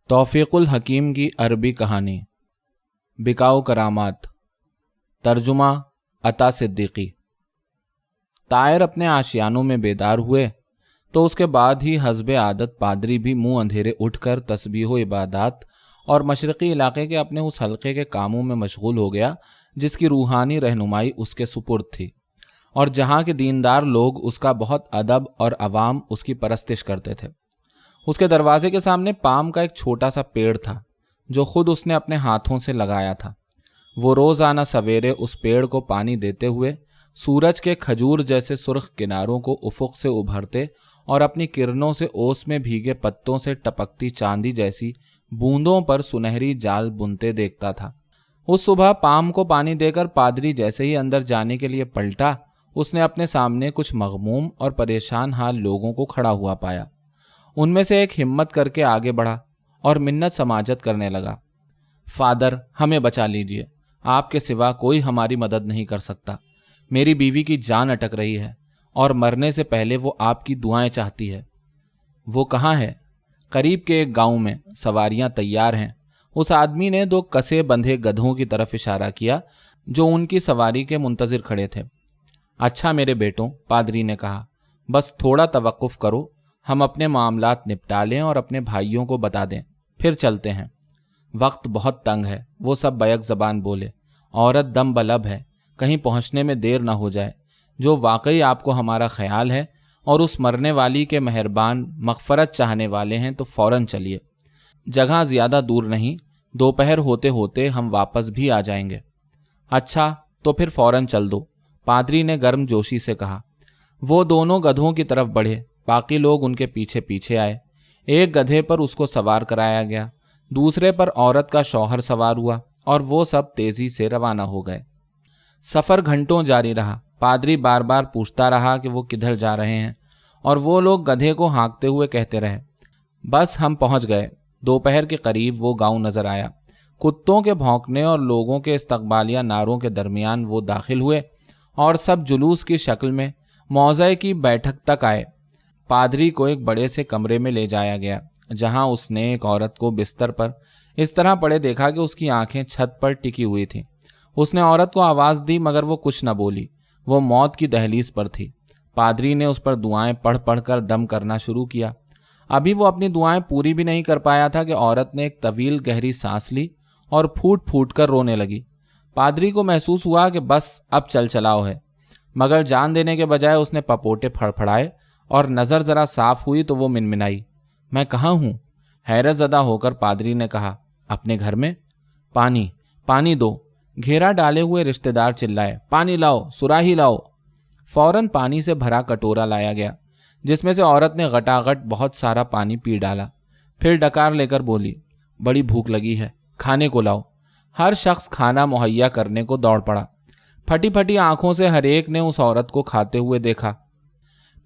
توفیق الحکیم کی عربی کہانی بکاؤ کرامات، ترجمہ عطا صدیقی۔ طائر اپنے آشیانوں میں بیدار ہوئے تو اس کے بعد ہی حسب عادت پادری بھی منہ اندھیرے اٹھ کر تسبیح و عبادات اور مشرقی علاقے کے اپنے اس حلقے کے کاموں میں مشغول ہو گیا جس کی روحانی رہنمائی اس کے سپرد تھی، اور جہاں کے دیندار لوگ اس کا بہت ادب اور عوام اس کی پرستش کرتے تھے۔ اس کے دروازے کے سامنے پام کا ایک چھوٹا سا پیڑ تھا جو خود اس نے اپنے ہاتھوں سے لگایا تھا۔ وہ روزانہ سویرے اس پیڑ کو پانی دیتے ہوئے سورج کے کھجور جیسے سرخ کناروں کو افق سے ابھرتے اور اپنی کرنوں سے اوس میں بھیگے پتوں سے ٹپکتی چاندی جیسی بوندوں پر سنہری جال بنتے دیکھتا تھا۔ اس صبح پام کو پانی دے کر پادری جیسے ہی اندر جانے کے لیے پلٹا، اس نے اپنے سامنے کچھ مغموم اور پریشان حال لوگوں کو کھڑا ہوا پایا۔ ان میں سے ایک ہمت کر کے آگے بڑھا اور منت سماجت کرنے لگا۔ فادر، ہمیں بچا لیجئے، آپ کے سوا کوئی ہماری مدد نہیں کر سکتا۔ میری بیوی کی جان اٹک رہی ہے اور مرنے سے پہلے وہ آپ کی دعائیں چاہتی ہے۔ وہ کہاں ہے؟ قریب کے ایک گاؤں میں، سواریاں تیار ہیں۔ اس آدمی نے 2 کسے بندھے گدھوں کی طرف اشارہ کیا جو ان کی سواری کے منتظر کھڑے تھے۔ اچھا میرے بیٹوں، پادری نے کہا، بس تھوڑا توقف کرو، ہم اپنے معاملات نپٹا لیں اور اپنے بھائیوں کو بتا دیں، پھر چلتے ہیں۔ وقت بہت تنگ ہے، وہ سب بیک زبان بولے۔ عورت دم بلب ہے، کہیں پہنچنے میں دیر نہ ہو جائے۔ جو واقعی آپ کو ہمارا خیال ہے اور اس مرنے والی کے مہربان مغفرت چاہنے والے ہیں تو فوراً چلیے۔ جگہ زیادہ دور نہیں، دوپہر ہوتے ہوتے ہم واپس بھی آ جائیں گے۔ اچھا تو پھر فوراً چل دو، پادری نے گرم جوشی سے کہا۔ وہ دونوں گدھوں کی طرف بڑھے، باقی لوگ ان کے پیچھے پیچھے آئے۔ ایک گدھے پر اس کو سوار کرایا گیا، دوسرے پر عورت کا شوہر سوار ہوا اور وہ سب تیزی سے روانہ ہو گئے۔ سفر گھنٹوں جاری رہا۔ پادری بار بار پوچھتا رہا کہ وہ کدھر جا رہے ہیں، اور وہ لوگ گدھے کو ہانکتے ہوئے کہتے رہے، بس ہم پہنچ گئے۔ دوپہر کے قریب وہ گاؤں نظر آیا۔ کتوں کے بھونکنے اور لوگوں کے استقبالیہ نعروں کے درمیان وہ داخل ہوئے اور سب جلوس کی شکل میں موضع کی بیٹھک تک آئے۔ پادری کو ایک بڑے سے کمرے میں لے جایا گیا جہاں اس نے ایک عورت کو بستر پر اس طرح پڑے دیکھا کہ اس کی آنکھیں چھت پر ٹکی ہوئی تھیں۔ اس نے عورت کو آواز دی مگر وہ کچھ نہ بولی۔ وہ موت کی دہلیز پر تھی۔ پادری نے اس پر دعائیں پڑھ پڑھ کر دم کرنا شروع کیا۔ ابھی وہ اپنی دعائیں پوری بھی نہیں کر پایا تھا کہ عورت نے ایک طویل گہری سانس لی اور پھوٹ پھوٹ کر رونے لگی۔ پادری کو محسوس ہوا کہ بس اب چل چلاؤ ہے، مگر جان دینے کے بجائے اس نے پپوٹے پھڑپھڑائے اور نظر ذرا صاف ہوئی تو وہ منمنائی، میں کہاں ہوں؟ حیرت زدہ ہو کر پادری نے کہا، اپنے گھر میں۔ پانی، پانی دو، گھیرا ڈالے ہوئے رشتہ دار چلائے، پانی لاؤ، سراہی لاؤ۔ فوراً پانی سے بھرا کٹورا لایا گیا جس میں سے عورت نے غٹاغٹ بہت سارا پانی پی ڈالا، پھر ڈکار لے کر بولی، بڑی بھوک لگی ہے، کھانے کو لاؤ۔ ہر شخص کھانا مہیا کرنے کو دوڑ پڑا۔ پھٹی پھٹی آنکھوں سے ہر ایک نے اس عورت کو کھاتے ہوئے دیکھا۔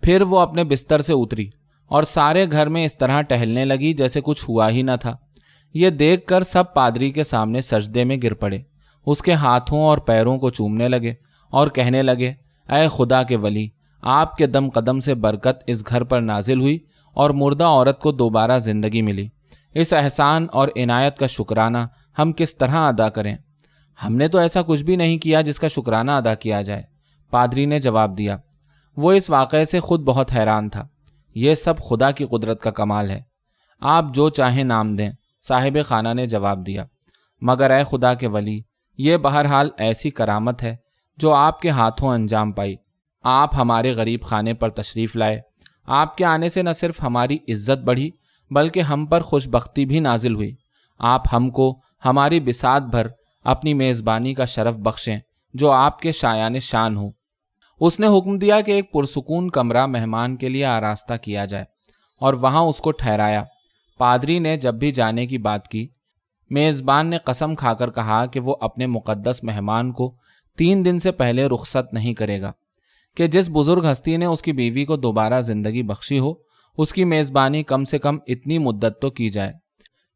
پھر وہ اپنے بستر سے اتری اور سارے گھر میں اس طرح ٹہلنے لگی جیسے کچھ ہوا ہی نہ تھا۔ یہ دیکھ کر سب پادری کے سامنے سجدے میں گر پڑے، اس کے ہاتھوں اور پیروں کو چومنے لگے اور کہنے لگے، اے خدا کے ولی، آپ کے دم قدم سے برکت اس گھر پر نازل ہوئی اور مردہ عورت کو دوبارہ زندگی ملی۔ اس احسان اور عنایت کا شکرانہ ہم کس طرح ادا کریں؟ ہم نے تو ایسا کچھ بھی نہیں کیا جس کا شکرانہ ادا کیا جائے، پادری نے جواب دیا۔ وہ اس واقعے سے خود بہت حیران تھا۔ یہ سب خدا کی قدرت کا کمال ہے، آپ جو چاہیں نام دیں، صاحب خانہ نے جواب دیا، مگر اے خدا کے ولی، یہ بہرحال ایسی کرامت ہے جو آپ کے ہاتھوں انجام پائی۔ آپ ہمارے غریب خانے پر تشریف لائے۔ آپ کے آنے سے نہ صرف ہماری عزت بڑھی بلکہ ہم پر خوش بختی بھی نازل ہوئی۔ آپ ہم کو ہماری بساط بھر اپنی میزبانی کا شرف بخشیں جو آپ کے شایان شان ہو۔ اس نے حکم دیا کہ ایک پرسکون کمرہ مہمان کے لیے آراستہ کیا جائے اور وہاں اس کو ٹھہرایا۔ پادری نے جب بھی جانے کی بات کی، میزبان نے قسم کھا کر کہا کہ وہ اپنے مقدس مہمان کو 3 دن سے پہلے رخصت نہیں کرے گا، کہ جس بزرگ ہستی نے اس کی بیوی کو دوبارہ زندگی بخشی ہو، اس کی میزبانی کم سے کم اتنی مدت تو کی جائے۔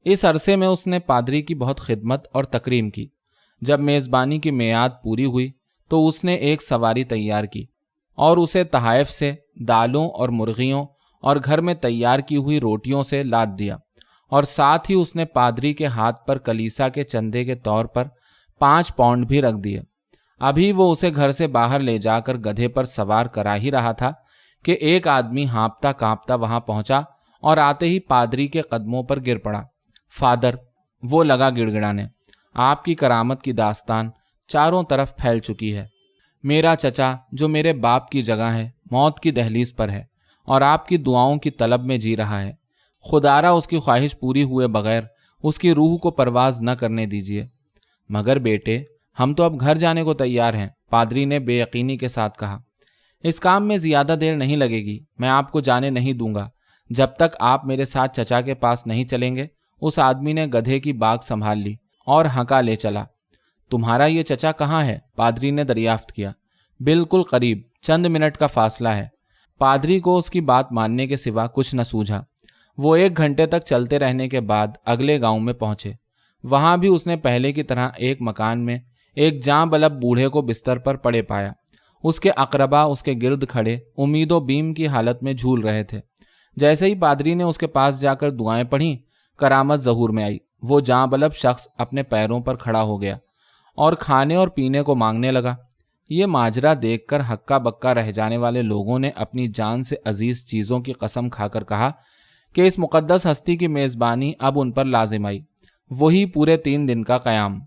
اس عرصے میں اس نے پادری کی بہت خدمت اور تکریم کی۔ جب میزبانی کی میعاد پوری ہوئی تو اس نے ایک سواری تیار کی اور اسے تحائف سے دالوں اور مرغیوں اور گھر میں تیار کی ہوئی روٹیوں سے لاد دیا، और साथ ही उसने पादरी के हाथ पर कलीसा के चंदे के तौर पर 5 पाउंड भी रख दिए। अभी वो उसे घर से बाहर ले जाकर गधे पर सवार करा ही रहा था कि एक आदमी हाँफता कांपता वहां पहुंचा और आते ही पादरी के कदमों पर गिर पड़ा। फादर, वो लगा गिड़गिड़ाने, आपकी करामत की दास्तान चारों तरफ फैल चुकी है। मेरा चचा, जो मेरे बाप की जगह है, मौत की दहलीज पर है और आपकी दुआओं की तलब में जी रहा है। खुदारा उसकी ख्वाहिश पूरी हुए बगैर उसकी रूह को परवाज न करने दीजिए। मगर बेटे, हम तो अब घर जाने को तैयार हैं, पादरी ने बेयकीनी के साथ कहा। इस काम में ज़्यादा देर नहीं लगेगी। मैं आपको जाने नहीं दूंगा जब तक आप मेरे साथ चचा के पास नहीं चलेंगे। उस आदमी ने गधे की बाग संभाल ली और हंका ले चला। तुम्हारा ये चचा कहाँ है? पादरी ने दरियाफ्त किया। बिल्कुल करीब, चंद मिनट का फासला है। पादरी को उसकी बात मानने के सिवा कुछ न सूझा। वो 1 घंटे तक चलते रहने के बाद अगले गांव में पहुंचे। वहां भी उसने पहले की तरह एक मकान में एक जां बलब बूढ़े को बिस्तर पर पड़े पाया। उसके अकरबा उसके गिर्द खड़े उम्मीदो बीम की हालत में झूल रहे थे। जैसे ही पादरी ने उसके पास जाकर दुआएं पढ़ीं, करामत ज़हूर में आई। वो जां बलब शख्स अपने पैरों पर खड़ा हो गया और खाने और पीने को मांगने लगा। ये माजरा देखकर हक्का बक्का रह जाने वाले लोगों ने अपनी जान से अजीज चीज़ों की कसम खाकर कहा कि इस मुकद्दस हस्ती की मेज़बानी अब उन पर लाजिम आई। वही पूरे 3 दिन का क़याम।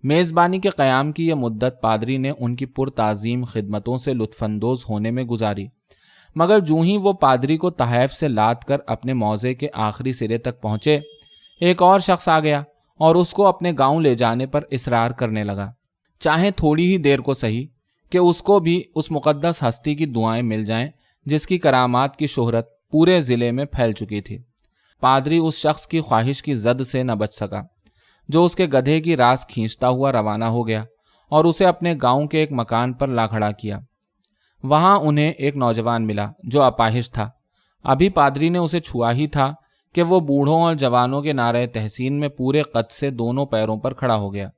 मेज़बानी के क़याम की यह मुद्दत पादरी ने उनकी पुरताज़ीम खिदमतों से लुत्फ़अंदोज़ होने में गुजारी। मगर जूँ ही वो पादरी को तहैफ़ से लाद कर अपने मौज़े के आखिरी सिरे तक पहुँचे, एक और शख्स आ गया और उसको अपने गांव ले जाने पर इसरार करने लगा, चाहे थोड़ी ही देर को सही, कि उसको भी उस मुकद्दस हस्ती की दुआएं मिल जाएं जिसकी करामात की शोहरत पूरे ज़िले में फैल चुकी थी। पादरी उस शख्स की ख्वाहिश की जद से न बच सका, जो उसके गधे की रास खींचता हुआ रवाना हो गया और उसे अपने गांव के एक मकान पर ला खड़ा किया। वहां उन्हें एक नौजवान मिला जो अपाहिज था। अभी पादरी ने उसे छुआ ही था कि वो बूढ़ों और जवानों के नारे तहसीन में पूरे कद से दोनों पैरों पर खड़ा हो गया।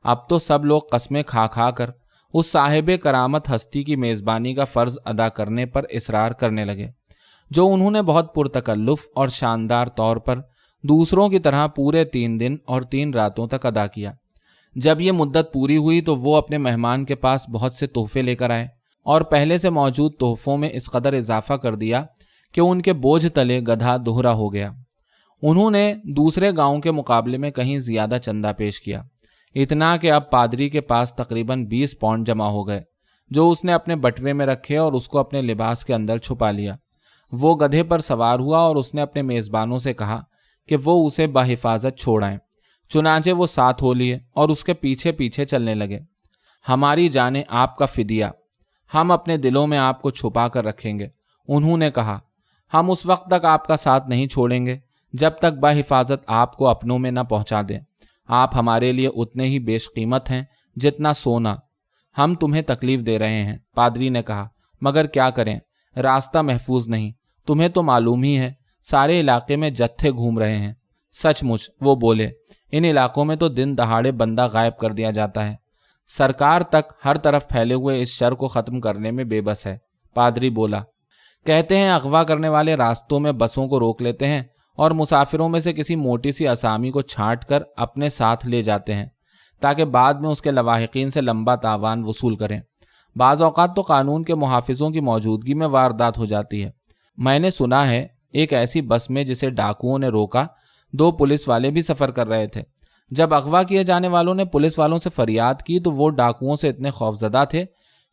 अब तो सब लोग कस्में खा खा कर उस साहिबे करामत हस्ती की मेज़बानी का फ़र्ज़ अदा करने पर इसरार करने लगे, जो उन्होंने बहुत पुरतकल्लुफ़ और शानदार तौर पर दूसरों की तरह पूरे 3 दिन और 3 रातों तक अदा किया। जब ये मुद्दत पूरी हुई तो वो अपने मेहमान के पास बहुत से तोहफे लेकर आए और पहले से मौजूद तोहफों में इस कदर इजाफा कर दिया कि उनके बोझ तले गधा दोहरा हो गया। उन्होंने दूसरे गांव के मुकाबले में कहीं ज़्यादा चंदा पेश किया, इतना कि अब पादरी के पास तकरीबन 20 पाउंड जमा हो गए, जो उसने अपने बटवे में रखे और उसको अपने लिबास के अंदर छुपा लिया। वो गधे पर सवार हुआ और उसने अपने मेज़बानों से कहा कि वो उसे बाहिफाजत छोड़ आएं। चुनांचे वो साथ हो लिए और उसके पीछे पीछे चलने लगे। हमारी जाने आपका फिदिया, हम अपने दिलों में आपको छुपा कर रखेंगे। उन्होंने कहा, हम उस वक्त तक आपका साथ नहीं छोड़ेंगे जब तक बाहिफाजत आपको अपनों में न पहुंचा दें। आप हमारे लिए उतने ही बेशकीमत हैं जितना सोना। हम तुम्हें तकलीफ दे रहे हैं, पादरी ने कहा, मगर क्या करें, रास्ता महफूज नहीं। तुम्हें तो मालूम ही है, सारे इलाके में जत्थे घूम रहे हैं। सचमुच, वो बोले, इन इलाकों में तो दिन दहाड़े बंदा गायब कर दिया जाता है। सरकार तक हर तरफ फैले हुए इस शर को ख़त्म करने में बेबस है। पादरी बोला, कहते हैं अगवा करने वाले रास्तों में बसों को रोक लेते हैं और मुसाफिरों में से किसी मोटी सी असामी को छांट कर अपने साथ ले जाते हैं ताकि बाद में उसके लवाहिकीन से लंबा तावान वसूल करें। बाज़ औक़ात तो कानून के मुहाफ़िज़ों की मौजूदगी में वारदात हो जाती है। मैंने सुना है एक ऐसी बस में जिसे डाकुओं ने रोका, 2 पुलिस वाले भी सफ़र कर रहे थे। जब अगवा किए जाने वालों ने पुलिस वालों से फरियाद की तो वो डाकुओं से इतने खौफजदा थे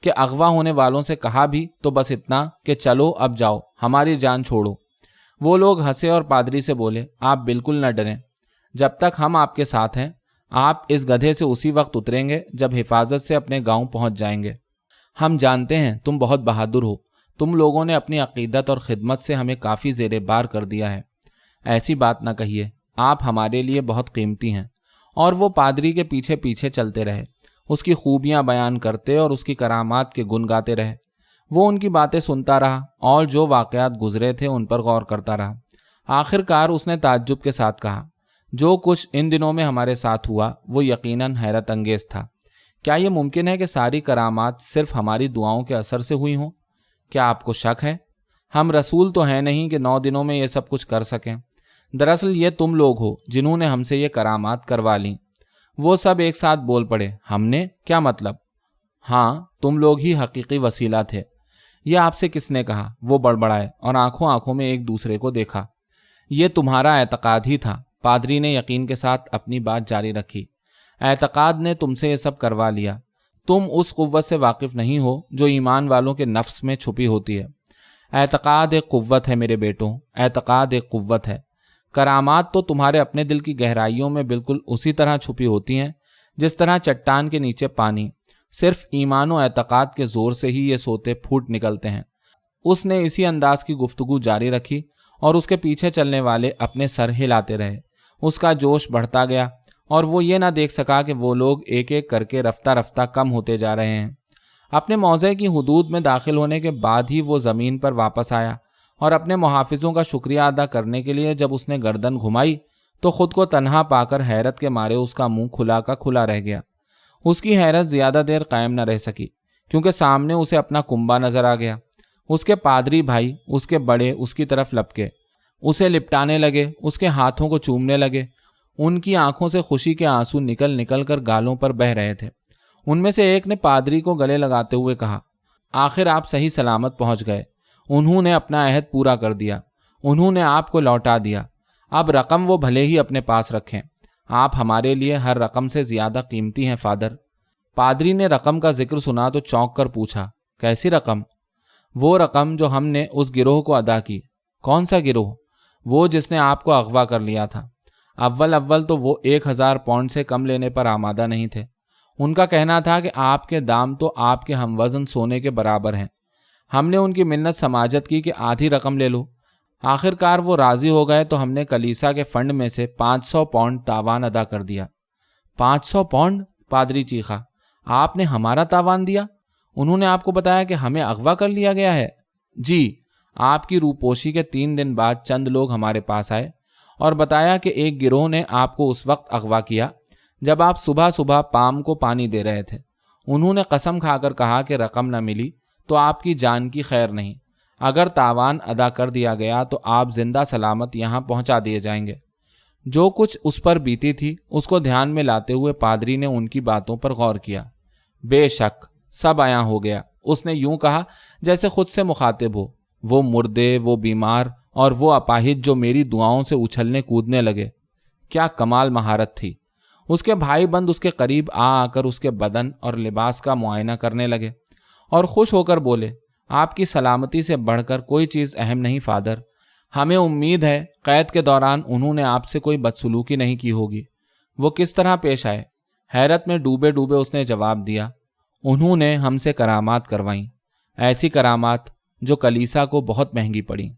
कि अगवा होने वालों से कहा भी तो बस इतना कि चलो अब जाओ, हमारी जान छोड़ो। वो लोग हंसे और पादरी से बोले, आप बिल्कुल न डरें, जब तक हम आपके साथ हैं। आप इस गधे से उसी वक्त उतरेंगे जब हिफाजत से अपने गांव पहुंच जाएंगे। हम जानते हैं तुम बहुत बहादुर हो। तुम लोगों ने अपनी अकीदत और खिदमत से हमें काफ़ी ज़ेरे बार कर दिया है। ऐसी बात न कहिए, आप हमारे लिए बहुत कीमती हैं। और वो पादरी के पीछे पीछे चलते रहे, उसकी खूबियाँ बयान करते और उसकी करामात के गुन गाते रहे। वो उनकी बातें सुनता रहा और जो वाक़यात गुजरे थे उन पर गौर करता रहा। आखिरकार उसने ताज्जुब के साथ कहा, जो कुछ इन दिनों में हमारे साथ हुआ वो यकीनन हैरत अंगेज़ था। क्या ये मुमकिन है कि सारी करामात सिर्फ हमारी दुआओं के असर से हुई हों? क्या आपको शक है? हम रसूल तो हैं नहीं कि 9 दिनों में ये सब कुछ कर सकें। दरअसल ये तुम लोग हो जिन्होंने हमसे ये करामात करवा ली। वो सब एक साथ बोल पड़े, हमने? क्या मतलब? हाँ, तुम लोग ही हकीकी वसीला थे। ये आपसे किसने कहा? वो बड़बड़ाए और आंखों आंखों में एक दूसरे को देखा। ये तुम्हारा एतकाद ही था। पादरी ने यकीन के साथ अपनी बात जारी रखी। एतकाद ने तुमसे ये सब करवा लिया। तुम उस कुव्वत से वाकिफ नहीं हो जो ईमान वालों के नफ्स में छुपी होती है। एतकाद एक कुव्वत है मेरे बेटों, एतकाद एक कुव्वत है। करामात तो तुम्हारे अपने दिल की गहराइयों में बिल्कुल उसी तरह छुपी होती हैं जिस तरह चट्टान के नीचे पानी। सिर्फ ईमान और एतकाद के जोर से ही ये सोते फूट निकलते हैं। उसने इसी अंदाज की गुफ्तगू जारी रखी और उसके पीछे चलने वाले अपने सर हिलाते रहे। उसका जोश बढ़ता गया और वो ये ना देख सका कि वो लोग एक एक करके रफ्ता रफ्ता कम होते जा रहे हैं। अपने मौज़े की हुदूद में दाखिल होने के बाद ही वो ज़मीन पर वापस आया और अपने मुहाफिजों का शुक्रिया अदा करने के लिए जब उसने गर्दन घुमाई तो खुद को तन्हा पाकर हैरत के मारे उसका मुंह खुला का खुला रह गया। उसकी हैरत ज़्यादा देर कायम न रह सकी क्योंकि सामने उसे अपना कुंबा नजर आ गया। उसके पादरी भाई उसके बड़े उसकी तरफ लपके, उसे लिपटाने लगे, उसके हाथों को चूमने लगे। उनकी आंखों से खुशी के आंसू निकल निकल कर गालों पर बह रहे थे। उनमें से एक ने पादरी को गले लगाते हुए कहा, आखिर आप सही सलामत पहुंच गए। उन्होंने अपना अहद पूरा कर दिया, उन्होंने आपको लौटा दिया। अब रकम वो भले ही अपने पास रखें, आप हमारे लिए हर रकम से ज्यादा कीमती हैं फादर। पादरी ने रकम का जिक्र सुना तो चौंक कर पूछा, कैसी रकम? वो रकम जो हमने उस गिरोह को अदा की। कौन सा गिरोह? वो जिसने आपको अगवा कर लिया था। अव्वल तो वो 1000 पाउंड से कम लेने पर आमादा नहीं थे। उनका कहना था कि आपके दाम तो आपके हमवज़न सोने के बराबर हैं। हमने उनकी मिन्नत समाजत की कि आधी रकम ले लो। आखिरकार वो राज़ी हो गए तो हमने कलीसा के फंड में से 500 पाउंड तावान अदा कर दिया। 500 पाउंड? पादरी चीखा, आपने हमारा तावान दिया? उन्होंने आपको बताया कि हमें अगवा कर लिया गया है? जी, आपकी रूपोशी के 3 दिन बाद चंद लोग हमारे पास आए और बताया कि एक गिरोह ने आपको उस वक्त अगवा किया जब आप सुबह सुबह पाम को पानी दे रहे थे। उन्होंने कसम खाकर कहा कि रकम न मिली तो आपकी जान की खैर नहीं। अगर तावान अदा कर दिया गया तो आप जिंदा सलामत यहाँ पहुँचा दिए जाएंगे। जो कुछ उस पर बीती थी उसको ध्यान में लाते हुए पादरी ने उनकी बातों पर गौर किया। बेशक सब आया हो गया, उसने यूं कहा जैसे खुद से मुखातिब हो। वो मुर्दे, वो बीमार और वो अपाहिज जो मेरी दुआओं से उछलने कूदने लगे। क्या कमाल महारत थी। उसके भाई बंद उसके करीब आकर उसके बदन और लिबास का मुआयना करने लगे और खुश होकर बोले, आपकी सलामती से बढ़कर कोई चीज़ अहम नहीं फादर। हमें उम्मीद है कैद के दौरान उन्होंने आपसे कोई बदसलूकी नहीं की होगी। वो किस तरह पेश आए? हैरत में डूबे डूबे उसने जवाब दिया, उन्होंने हमसे करामात करवाईं, ऐसी करामात जो कलीसा को बहुत महंगी पड़ी।